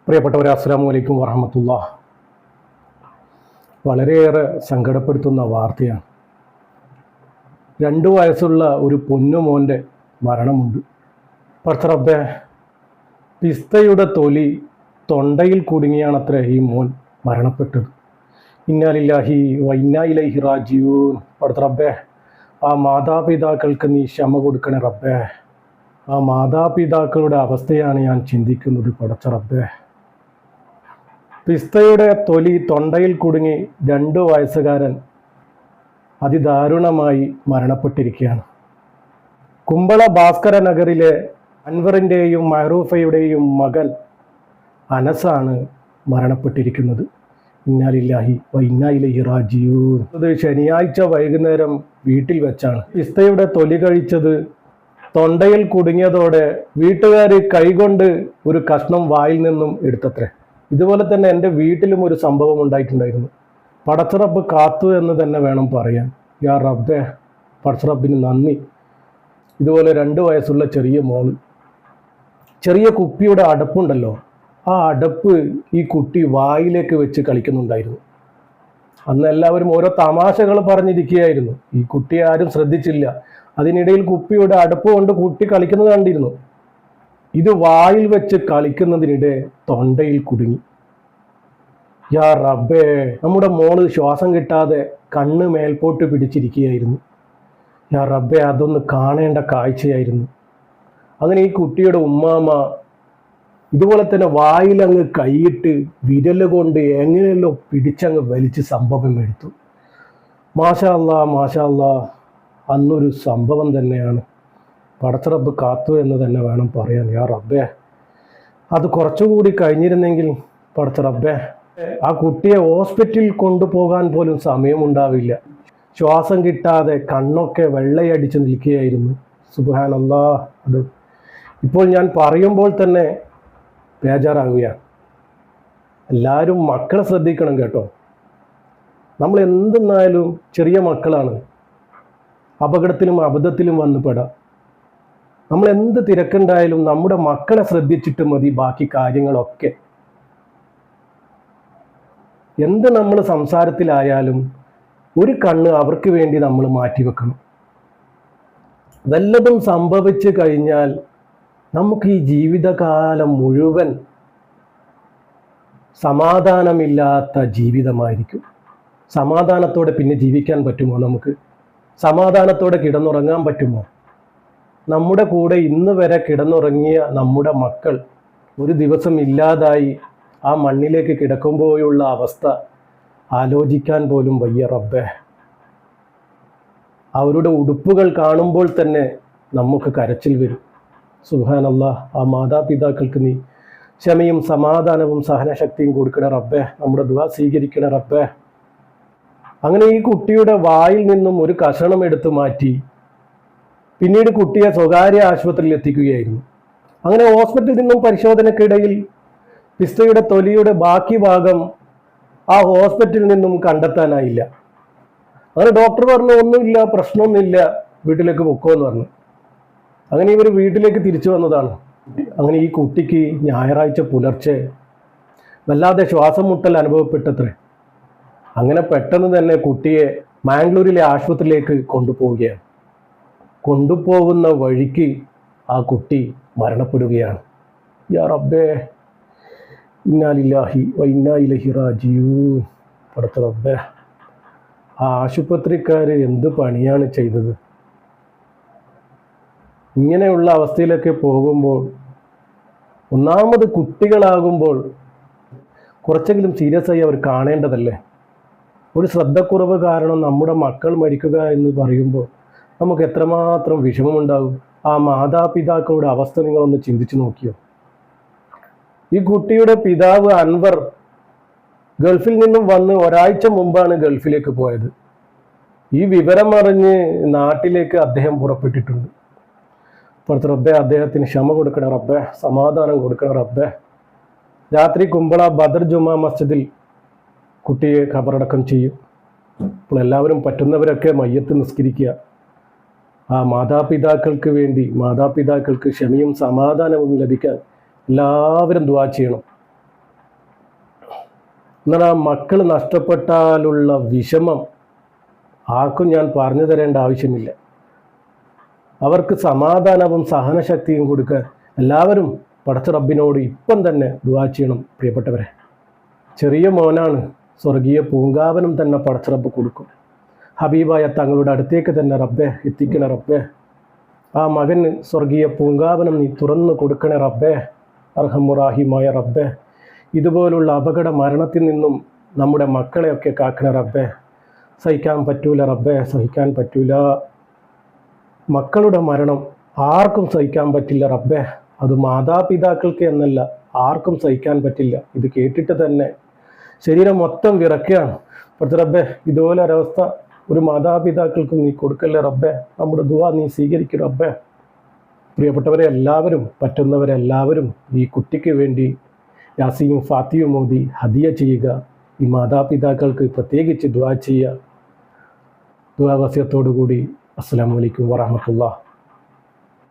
പ്രിയപ്പെട്ടവരെ, അസ്സലാമു അലൈക്കും വറഹ്മത്തുള്ളാഹി. വളരെയേറെ സങ്കടപ്പെടുത്തുന്ന വാർത്തയാണ്. 2 വയസ്സുള്ള ഒരു പൊന്നുമോൻ്റെ മരണമുണ്ട്. പടച്ചറബ്ബേ, പിസ്തയുടെ തൊലി തൊണ്ടയിൽ കുടുങ്ങിയാണത്രേ ഈ മോൻ മരണപ്പെട്ടത്. ഇന്നാ ലില്ലാഹി വ ഇന്നാ ഇലൈഹി റാജിഊൻ. പടച്ചറബ്ബേ, ആ മാതാപിതാക്കൾക്ക് നീ ക്ഷമ കൊടുക്കണേ റബ്ബേ. ആ മാതാപിതാക്കളുടെ അവസ്ഥയാണ് ഞാൻ ചിന്തിക്കുന്നത് പടച്ചറബ്ബേ. പിസ്തയുടെ തൊലി തൊണ്ടയിൽ കുടുങ്ങി 2 വയസ്സുകാരൻ അതിദാരുണമായി മരണപ്പെട്ടിരിക്കുകയാണ്. കുമ്പള ഭാസ്കര നഗറിലെ അൻവറിൻ്റെയും മഹറൂഫയുടെയും മകൻ അനസാണ് മരണപ്പെട്ടിരിക്കുന്നത്. ഇന്നാ ലില്ലാഹി വ ഇന്നാ ഇലൈഹി റാജിഊൻ. അത് ശനിയാഴ്ച വൈകുന്നേരം വീട്ടിൽ വെച്ചാണ്. പിസ്തയുടെ തൊലി കഴിച്ചത് തൊണ്ടയിൽ കുടുങ്ങിയതോടെ വീട്ടുകാർ കൈകൊണ്ട് ഒരു കഷ്ണം വായിൽ നിന്നും എടുത്തത്രേ. ഇതുപോലെ തന്നെ എൻ്റെ വീട്ടിലും ഒരു സംഭവം ഉണ്ടായിട്ടുണ്ടായിരുന്നു. പടച്ചറബ്ബ് കാത്തു എന്ന് തന്നെ വേണം പറയാൻ. യാ റബ്ബേ, പടച്ചറബ്ബിന് നന്ദി. ഇതുപോലെ 2 വയസ്സുള്ള ചെറിയ മോള്, ചെറിയ കുപ്പിയുടെ അടപ്പുണ്ടല്ലോ, ആ അടപ്പ് ഈ കുട്ടി വായിലേക്ക് വെച്ച് കളിക്കുന്നുണ്ടായിരുന്നു. അന്ന് എല്ലാവരും ഓരോ തമാശകൾ പറഞ്ഞിരിക്കുകയായിരുന്നു. ഈ കുട്ടിയെ ആരും ശ്രദ്ധിച്ചില്ല. അതിനിടയിൽ കുപ്പിയുടെ അടപ്പ് കൊണ്ട് കുട്ടി കളിക്കുന്നത് കണ്ടിരുന്നു. ഇത് വായിൽ വെച്ച് കളിക്കുന്നതിനിടെ തൊണ്ടയിൽ കുടുങ്ങി. യാ റബ്ബേ, നമ്മുടെ മോള് ശ്വാസം കിട്ടാതെ കണ്ണ് മേൽപോട്ട് പിടിച്ചിരിക്കുകയായിരുന്നു. യാ റബ്ബേ, അതൊന്ന് കാണേണ്ട കാഴ്ചയായിരുന്നു. അങ്ങനെ ഈ കുട്ടിയുടെ ഉമ്മാമ ഇതുപോലെ തന്നെ വായിലങ്ങ് കൈയിട്ട് വിരല് കൊണ്ട് എങ്ങനെയല്ലോ പിടിച്ചങ്ങ് വലിച്ച് സംഭവം എടുത്തു. മാഷാ അല്ലാ, മാഷാ അല്ലാ, അന്നൊരു സംഭവം തന്നെയാണ്. പടച്ചറബ്ബ് കാത്തു എന്ന് തന്നെ വേണം പറയാൻ. യാ റബ്ബേ, അത് കുറച്ചുകൂടി കഴിഞ്ഞിരുന്നെങ്കിൽ പടച്ചറബ്ബേ, ആ കുട്ടിയെ ഹോസ്പിറ്റലിൽ കൊണ്ടുപോകാൻ പോലും സമയമുണ്ടാവില്ല. ശ്വാസം കിട്ടാതെ കണ്ണൊക്കെ വെള്ളയടിച്ച് നിൽക്കുകയായിരുന്നു. സുബ്ഹാനല്ലാഹ്. അത് ഇപ്പോൾ ഞാൻ പറയുമ്പോൾ തന്നെ ബേജാറാകുകയാണ്. എല്ലാവരും മക്കളെ ശ്രദ്ധിക്കണം കേട്ടോ. നമ്മൾ എന്തെന്നായാലും ചെറിയ മക്കളാണ്, അപകടത്തിലും അബദ്ധത്തിലും വന്ന് പെടാം. നമ്മൾ എന്ത് തിരക്കുണ്ടായാലും നമ്മുടെ മക്കളെ ശ്രദ്ധിച്ചിട്ട് മതി ബാക്കി കാര്യങ്ങളൊക്കെ. എന്ത് നമ്മൾ സംസാരത്തിലായാലും ഒരു കണ്ണ് അവർക്ക് വേണ്ടി നമ്മൾ മാറ്റിവെക്കണം. വല്ലതും സംഭവിച്ചു കഴിഞ്ഞാൽ നമുക്ക് ഈ ജീവിതകാലം മുഴുവൻ സമാധാനമില്ലാത്ത ജീവിതമായിരിക്കും. സമാധാനത്തോടെ പിന്നെ ജീവിക്കാൻ പറ്റുമോ? നമുക്ക് സമാധാനത്തോടെ കിടന്നുറങ്ങാൻ പറ്റുമോ? നമ്മുടെ കൂടെ ഇന്ന് വരെ കിടന്നുറങ്ങിയ നമ്മുടെ മക്കൾ ഒരു ദിവസം ഇല്ലാതായി ആ മണ്ണിലേക്ക് കിടക്കുമ്പോഴുള്ള അവസ്ഥ ആലോചിക്കാൻ പോലും വയ്യ റബ്ബേ. അവരുടെ ഉടുപ്പുകൾ കാണുമ്പോൾ തന്നെ നമുക്ക് കരച്ചിൽ വരും. സുബ്ഹാനല്ലാഹ്. ആ മാതാപിതാക്കൾക്ക് നീ ക്ഷമയും സമാധാനവും സഹനശക്തിയും കൊടുക്കണ റബ്ബേ. നമ്മുടെ ദുആ സ്വീകരിക്കണ റബ്ബേ. അങ്ങനെ ഈ കുട്ടിയുടെ വായിൽ നിന്നും ഒരു കഷണം എടുത്തു മാറ്റി പിന്നീട് കുട്ടിയെ സ്വകാര്യ ആശുപത്രിയിൽ എത്തിക്കുകയായിരുന്നു. അങ്ങനെ ഹോസ്പിറ്റലിൽ നിന്നും പരിശോധനയ്ക്കിടയിൽ പിസ്തയുടെ തൊലിയുടെ ബാക്കി ഭാഗം ആ ഹോസ്പിറ്റലിൽ നിന്നും കണ്ടെത്താനായില്ല. അങ്ങനെ ഡോക്ടർ പറഞ്ഞു, ഒന്നുമില്ല, പ്രശ്നമൊന്നുമില്ല, വീട്ടിലേക്ക് പൊക്കോന്ന് പറഞ്ഞു. അങ്ങനെ ഇവർ വീട്ടിലേക്ക് തിരിച്ചു വന്നതാണ്. അങ്ങനെ ഈ കുട്ടിക്ക് ഞായറാഴ്ച പുലർച്ചെ വല്ലാതെ ശ്വാസം മുട്ടൽ അനുഭവപ്പെട്ടത്രേ. അങ്ങനെ പെട്ടെന്ന് തന്നെ കുട്ടിയെ മാംഗ്ലൂരിലെ ആശുപത്രിയിലേക്ക് കൊണ്ടുപോവുകയാണ്. കൊണ്ടുപോകുന്ന വഴിക്ക് ആ കുട്ടി മരണപ്പെടുകയാണ്. യാ റബ്ബേ, ഇന്നാ ലില്ലാഹി വ ഇന്നാ ഇലൈഹി റാജിഊൻ. പടച്ച റബ്ബേ, ആ ആശുപത്രിക്കാർ എന്ത് പണിയാണ് ചെയ്തത്? ഇങ്ങനെയുള്ള അവസ്ഥയിലൊക്കെ പോകുമ്പോൾ, ഒന്നാമത് കുട്ടികളാകുമ്പോൾ കുറച്ചെങ്കിലും സീരിയസ് ആയി അവർ കാണേണ്ടതല്ലേ? ഒരു ശ്രദ്ധക്കുറവ് കാരണം നമ്മുടെ മക്കൾ മരിക്കുക എന്ന് പറയുമ്പോൾ നമുക്ക് എത്രമാത്രം വിഷമമുണ്ടാകും. ആ മാതാപിതാക്കളുടെ അവസ്ഥ നിങ്ങളൊന്ന് ചിന്തിച്ചു നോക്കിയോ? ഈ കുട്ടിയുടെ പിതാവ് അൻവർ ഗൾഫിൽ നിന്നും വന്ന് ഒരാഴ്ച മുമ്പാണ് ഗൾഫിലേക്ക് പോയത്. ഈ വിവരം അറിഞ്ഞ് നാട്ടിലേക്ക് അദ്ദേഹം പുറപ്പെട്ടിട്ടുണ്ട്. പുറത്ത് റബ്ബേ, അദ്ദേഹത്തിന് ക്ഷമ കൊടുക്കണ റബ്ബേ, സമാധാനം കൊടുക്കണ റബ്ബേ. രാത്രി കുമ്പള ബദർ ജുമാ മസ്ജിദിൽ കുട്ടിയെ ഖബറടക്കം ചെയ്യും. അപ്പോൾ എല്ലാവരും പറ്റുന്നവരൊക്കെ മയ്യത്ത് നിസ്കരിക്കുക. ആ മാതാപിതാക്കൾക്ക് വേണ്ടി, മാതാപിതാക്കൾക്ക് ക്ഷമയും സമാധാനവും ലഭിക്കാൻ എല്ലാവരും ദുആ ചെയ്യണം. എന്നാൽ ആ മക്കൾ നഷ്ടപ്പെട്ടാലുള്ള വിഷമം ആർക്കും ഞാൻ പറഞ്ഞു തരേണ്ട ആവശ്യമില്ല. അവർക്ക് സമാധാനവും സഹനശക്തിയും കൊടുക്കാൻ എല്ലാവരും പടച്ച റബ്ബിനോട് ഇപ്പം തന്നെ ദുആ ചെയ്യണം പ്രിയപ്പെട്ടവരെ. ചെറിയ മോനാണ്, സ്വർഗീയ പൂങ്കാവനം തന്നെ പടച്ച റബ്ബ് കൊടുക്കും. ഹബീബായ തങ്ങളുടെ അടുത്തേക്ക് തന്നെ റബ്ബെ എത്തിക്കണ റബ്ബെ. ആ മകന് സ്വർഗീയ പൂങ്കാവനം നീ തുറന്നു കൊടുക്കണേ റബ്ബെ, അർഹമുറാഹിമായ റബ്ബെ. ഇതുപോലുള്ള അപകട മരണത്തിൽ നിന്നും നമ്മുടെ മക്കളെയൊക്കെ കാക്കണ റബ്ബെ. സഹിക്കാൻ പറ്റൂല റബ്ബെ, സഹിക്കാൻ പറ്റൂല. മക്കളുടെ മരണം ആർക്കും സഹിക്കാൻ പറ്റില്ല റബ്ബെ. അത് മാതാപിതാക്കൾക്ക് എന്നല്ല, ആർക്കും സഹിക്കാൻ പറ്റില്ല. ഇത് കേട്ടിട്ട് തന്നെ ശരീരം മൊത്തം വിറക്കുകയാണ്. പക്ഷേ റബ്ബെ, ഇതുപോലെ ഒരവസ്ഥ ഒരു മാതാപിതാക്കൾക്കും നീ കൊടുക്കല്ലേ റബ്ബെ. നമ്മുടെ ദുആ നീ സ്വീകരിക്കും റബ്ബെ. പ്രിയപ്പെട്ടവരെ എല്ലാവരും, പറ്റുന്നവരെല്ലാവരും ഈ കുട്ടിക്ക് വേണ്ടി യാസീനും ഫാത്തിയും ഓതി ഹദിയ ചെയ്യുക. ഈ മാതാപിതാക്കൾക്ക് പ്രത്യേകിച്ച് ദുആ ചെയ്യുക. ദുആ വസിയത്തോടു കൂടി അസ്സലാമു അലൈക്കും വറഹ്മത്തുള്ളാഹി.